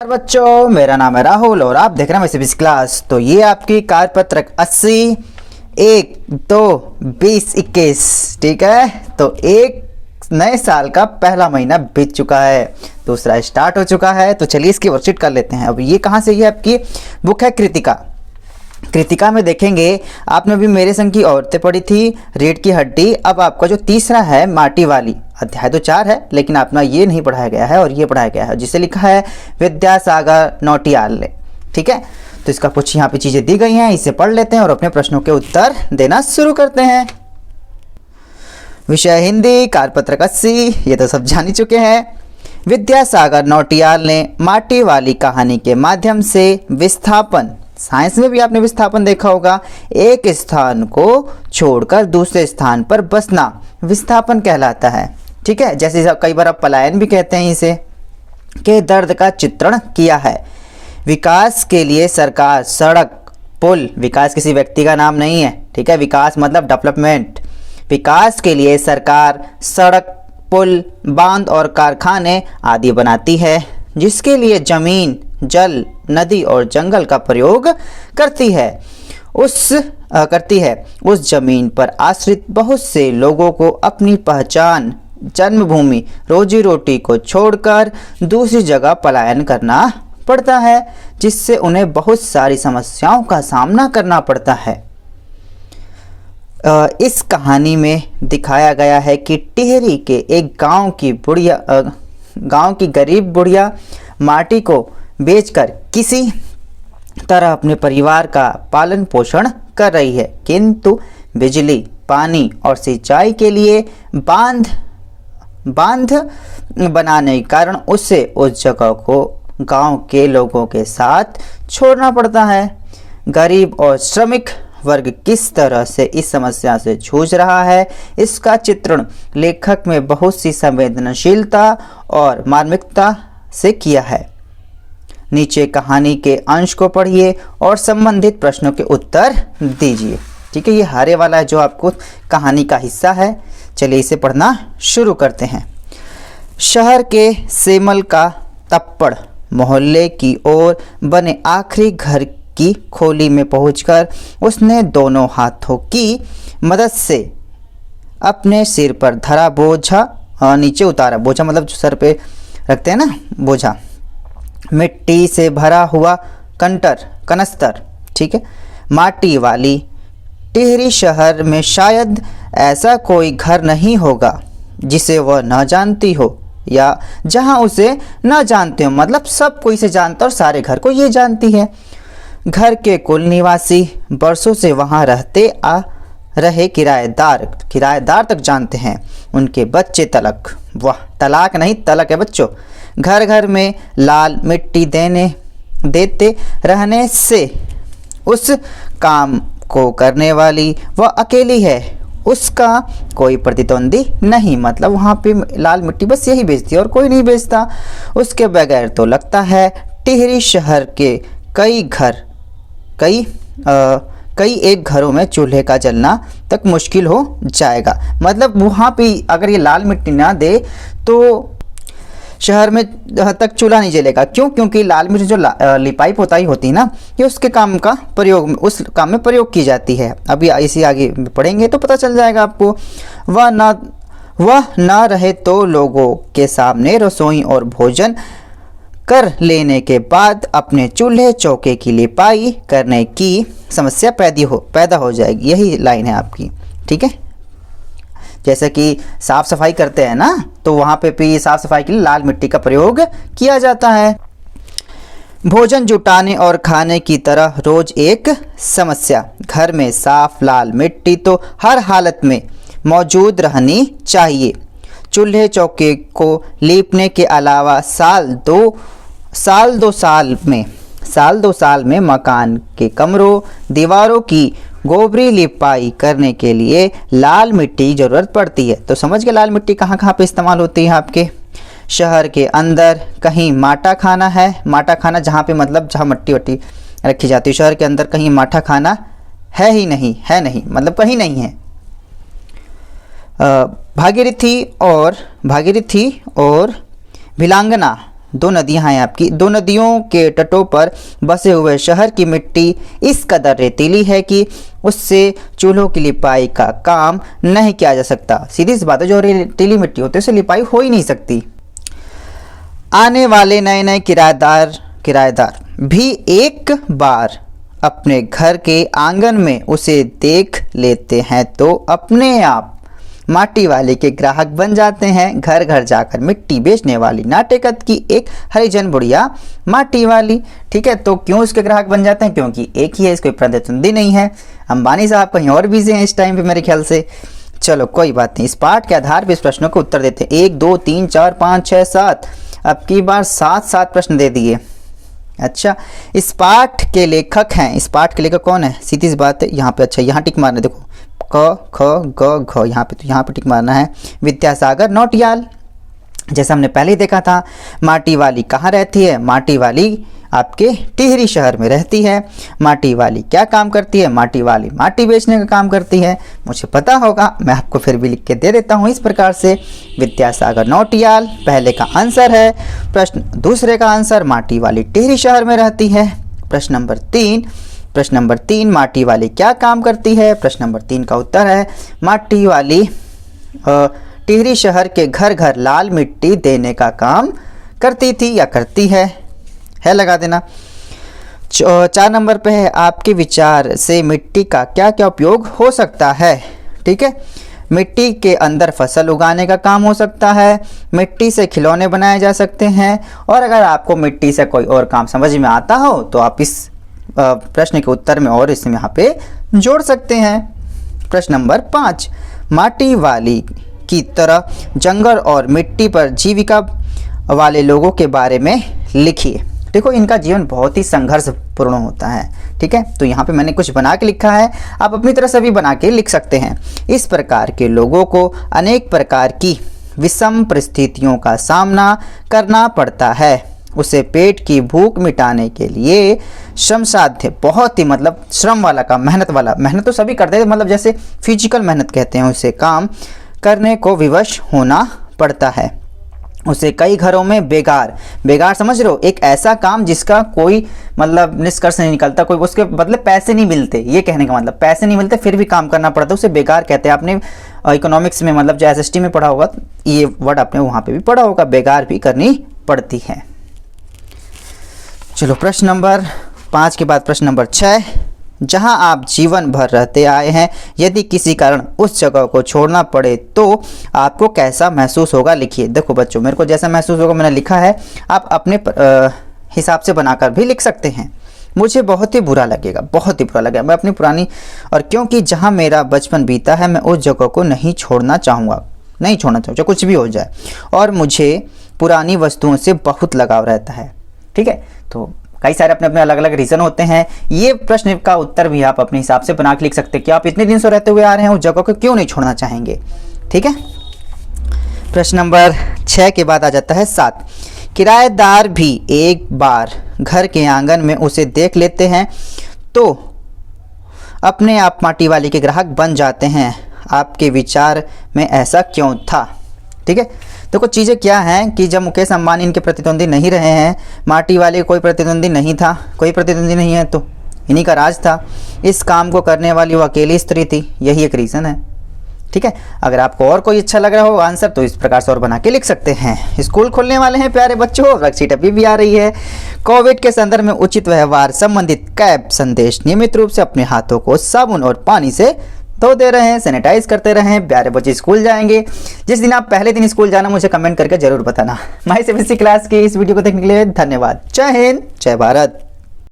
बच्चों, मेरा नाम है राहुल और आप देख रहे हैं मेरी क्लास। तो ये आपकी कार्यपत्रक 80 1 2 20 21, ठीक है। तो एक नए साल का पहला महीना बीत चुका है, दूसरा स्टार्ट हो चुका है। तो चलिए इसकी वर्कशीट कर लेते हैं। अब ये कहाँ से, ये आपकी बुक है कृतिका। कृतिका में देखेंगे, आपने भी मेरे संग की औरतें पढ़ी थी, रीढ़ की हड्डी। अब आपका जो तीसरा है माटी वाली, अध्याय तो 4 है लेकिन अपना ये नहीं पढ़ाया गया है और ये पढ़ाया गया है जिसे लिखा है विद्यासागर नौटियाल, ठीक है। तो इसका कुछ यहाँ पे चीजें दी गई हैं, इसे पढ़ लेते हैं और अपने प्रश्नों के उत्तर देना शुरू करते हैं। विषय हिंदी, कार्यपत्रक 80, ये तो सब जान ही चुके हैं। विद्यासागर नौटियाल ने माटी वाली कहानी के माध्यम से विस्थापन, साइंस में भी आपने विस्थापन देखा होगा, एक स्थान को छोड़कर दूसरे स्थान पर बसना विस्थापन कहलाता है, ठीक है। जैसे कई बार आप पलायन भी कहते हैं इसे, के दर्द का चित्रण किया है। विकास के लिए सरकार सड़क, पुल, विकास किसी व्यक्ति का नाम नहीं है, ठीक है। विकास मतलब डेवलपमेंट। विकास के लिए सरकार सड़क, पुल, बांध और कारखाने आदि बनाती है, जिसके लिए जमीन, जल, नदी और जंगल का प्रयोग करती है। उस जमीन पर आश्रित बहुत से लोगों को अपनी पहचान, जन्मभूमि, रोजी रोटी को छोड़कर दूसरी जगह पलायन करना पड़ता है, जिससे उन्हें बहुत सारी समस्याओं का सामना करना पड़ता है। इस कहानी में दिखाया गया है कि टिहरी के एक गांव की गरीब बुढ़िया माटी को बेचकर किसी तरह अपने परिवार का पालन पोषण कर रही है, किंतु बिजली, पानी और सिंचाई के लिए बांध बनाने के कारण उसे उस जगह को गांव के लोगों के साथ छोड़ना पड़ता है। गरीब और श्रमिक वर्ग किस तरह से इस समस्या से जूझ रहा है, इसका चित्रण लेखक में बहुत सी संवेदनशीलता और मार्मिकता से किया है। नीचे कहानी के अंश को पढ़िए और संबंधित प्रश्नों के उत्तर दीजिए, ठीक है। ये हरे वाला है जो आपको कहानी का हिस्सा है। चलिए इसे पढ़ना शुरू करते हैं। शहर के सेमल का तप्पड़ मोहल्ले की ओर बने आखिरी घर की खोली में पहुंचकर उसने दोनों हाथों की मदद से अपने सिर पर धरा बोझा नीचे उतारा। बोझा मतलब जो सर पे रखते हैं ना, बोझा। मिट्टी से भरा हुआ कनस्तर, ठीक है। माटी वाली टिहरी शहर में शायद ऐसा कोई घर नहीं होगा जिसे वह न जानती हो, या जहां उसे न जानते हो, मतलब सब कोई से जानता और सारे घर को ये जानती है। घर के कुल निवासी बरसों से वहां रहते आ रहे किराएदार तक जानते हैं, उनके बच्चे तलक, वाह तलाक नहीं तलक है बच्चों। घर घर में लाल मिट्टी देते रहने से उस काम को करने वाली वह अकेली है, उसका कोई प्रतिद्वंदी नहीं, मतलब वहाँ पे लाल मिट्टी बस यही बेचती है और कोई नहीं बेचता। उसके बगैर तो लगता है टिहरी शहर के कई एक घरों में चूल्हे का जलना तक मुश्किल हो जाएगा। मतलब वहाँ पे अगर ये लाल मिट्टी ना दे तो शहर में तक चूल्हा नहीं जलेगा। क्यों? क्योंकि लाल मिर्च जो लिपाई पोताई होती है ना, ये उसके काम का प्रयोग, उस काम में प्रयोग की जाती है। अभी इसी आगे पढ़ेंगे तो पता चल जाएगा आपको। वह ना रहे तो लोगों के सामने रसोई और भोजन कर लेने के बाद अपने चूल्हे चौके की लिपाई करने की समस्या पैदा हो जाएगी। यही लाइन है आपकी, ठीक है। जैसे कि साफ सफाई करते हैं ना, तो वहाँ पे भी साफ सफाई के लिए लाल मिट्टी का प्रयोग किया जाता है। भोजन जुटाने और खाने की तरह रोज एक समस्या। घर में साफ लाल मिट्टी तो हर हालत में मौजूद रहनी चाहिए। चूल्हे चौके को लीपने के अलावा साल दो साल में मकान के कमरों, दीवारों की गोबरी लिपाई करने के लिए लाल मिट्टी की जरूरत पड़ती है। तो समझ गए लाल मिट्टी कहाँ कहाँ पे इस्तेमाल होती है आपके। शहर के अंदर कहीं माटा खाना है, माटा खाना जहाँ पे मतलब जहाँ मट्टी वट्टी रखी जाती है, शहर के अंदर कहीं माटा खाना है ही नहीं, है नहीं मतलब कहीं नहीं है। भागीरथी और भिलांगना दो नदियां हैं आपकी, दो नदियों के तटों पर बसे हुए शहर की मिट्टी इस कदर रेतीली है कि उससे चूल्हों की लिपाई का काम नहीं किया जा सकता। सीधी सी बात है, जो रेतीली मिट्टी होती है उससे लिपाई हो ही नहीं सकती। आने वाले नए नए किराएदार भी एक बार अपने घर के आंगन में उसे देख लेते हैं तो अपने आप माटी वाले के ग्राहक बन जाते हैं। घर घर जाकर मिट्टी बेचने वाली नाटेकत की एक हरिजन बुढ़िया माटी वाली। ठीक है, तो क्यों उसके ग्राहक बन जाते हैं? क्योंकि एक ही है, इसको प्रतिद्वंदी नहीं है। अंबानी साहब कहीं और बिजी हैं इस टाइम पे मेरे ख्याल से। चलो कोई बात नहीं, इस पाठ के आधार पर इस प्रश्नों को उत्तर देते हैं। 1 2 3 4 5 6 7, अब की बार 7 प्रश्न दे दिए। अच्छा, इस पाठ के लेखक हैं, इस पाठ के लेखक कौन है? सीधी सी बात है यहाँ पे। अच्छा, यहाँ टिक मारना, देखो क ख ग घ, यहाँ पे तो यहाँ पे टिक मारना है। विद्यासागर नौटियाल, जैसा हमने पहले ही देखा था। माटी वाली कहाँ रहती है? माटी वाली आपके टिहरी शहर में रहती है। माटी वाली क्या काम करती है? माटी वाली माटी बेचने का काम करती है। मुझे पता होगा, मैं आपको फिर भी लिख के दे देता हूँ इस प्रकार से। विद्यासागर नौटियाल पहले का आंसर है। प्रश्न दूसरे का आंसर, माटी वाली टिहरी शहर में रहती है। प्रश्न नंबर 3 माटी वाली क्या काम करती है? प्रश्न नंबर 3 का उत्तर है माटी वाली टिहरी शहर के घर घर लाल मिट्टी देने का काम करती थी या करती है लगा देना। 4 नंबर पे है, आपके विचार से मिट्टी का क्या क्या उपयोग हो सकता है? ठीक है, मिट्टी के अंदर फसल उगाने का काम हो सकता है, मिट्टी से खिलौने बनाए जा सकते हैं, और अगर आपको मिट्टी से कोई और काम समझ में आता हो तो आप इस प्रश्न के उत्तर में और इसमें यहाँ पे जोड़ सकते हैं। प्रश्न नंबर 5, माटी वाली की तरह जंगल और मिट्टी पर जीविका वाले लोगों के बारे में लिखिए। देखो, इनका जीवन बहुत ही संघर्षपूर्ण होता है। ठीक है, तो यहाँ पे मैंने कुछ बना के लिखा है, आप अपनी तरह से भी बना के लिख सकते हैं। इस प्रकार के लोगों को अनेक प्रकार की विषम परिस्थितियों का सामना करना पड़ता है। उसे पेट की भूख मिटाने के लिए श्रम साध्य, बहुत ही मतलब श्रम वाला काम, मेहनत तो सभी करते हैं, मतलब जैसे फिजिकल मेहनत कहते हैं, उसे काम करने को विवश होना पड़ता है। उसे कई घरों में बेगार समझ रहे हो, एक ऐसा काम जिसका कोई मतलब निष्कर्ष नहीं निकलता, कोई उसके बदले पैसे नहीं मिलते, ये कहने का मतलब पैसे नहीं मिलते फिर भी काम करना पड़ता है, उसे बेगार कहते हैं। आपने इकोनॉमिक्स में मतलब जो SST में पढ़ा होगा, ये वर्ड आपने वहाँ पे भी पढ़ा होगा, बेगार भी करनी पड़ती है। चलो, प्रश्न नंबर 5 के बाद प्रश्न नंबर 6, जहां आप जीवन भर रहते आए हैं, यदि किसी कारण उस जगह को छोड़ना पड़े तो आपको कैसा महसूस होगा? लिखिए। देखो बच्चों, मेरे को जैसा महसूस होगा मैंने लिखा है, आप अपने हिसाब से बनाकर भी लिख सकते हैं। मुझे बहुत ही बुरा लगेगा, मैं अपनी पुरानी, और क्योंकि जहां मेरा बचपन बीता है मैं उस जगह को नहीं छोड़ना चाहूँगा, चाहे कुछ भी हो जाए, और मुझे पुरानी वस्तुओं से बहुत लगाव रहता है। ठीक है, तो कई सारे अपने अपने अलग अलग रीज़न होते हैं। ये प्रश्न का उत्तर भी आप अपने हिसाब से बना के लिख सकते हैं कि आप इतने दिन से रहते हुए आ रहे हैं, उस जगह को क्यों नहीं छोड़ना चाहेंगे। ठीक है, प्रश्न नंबर 6 के बाद आ जाता है 7, किराएदार भी एक बार घर के आंगन में उसे देख लेते हैं तो अपने आप माटी वाली के ग्राहक बन जाते हैं। आपके विचार में ऐसा क्यों था? ठीक है, देखो चीज़ें क्या हैं कि जब मुकेश अंबानी इनके प्रतिद्वंदी नहीं रहे हैं, माटी वाले कोई प्रतिद्वंदी नहीं था, कोई प्रतिद्वंदी नहीं है, तो इन्हीं का राज था। इस काम को करने वाली वो अकेली स्त्री थी, यही एक रीज़न है। ठीक है, अगर आपको और कोई अच्छा लग रहा हो आंसर तो इस प्रकार से और बना के लिख सकते हैं। स्कूल खुलने वाले हैं प्यारे बच्चों, वर्कशीट अभी भी आ रही है। कोविड के संदर्भ में उचित व्यवहार संबंधित कैब संदेश नियमित रूप से अपने हाथों को साबुन और पानी से धो दे रहे हैं, सैनिटाइज करते रहें। प्यारे बच्चे स्कूल जाएंगे, जिस दिन आप पहले दिन स्कूल जाना मुझे कमेंट करके जरूर बताना। माय CBSE क्लास की इस वीडियो को देखने के लिए धन्यवाद। जय हिंद, जय भारत।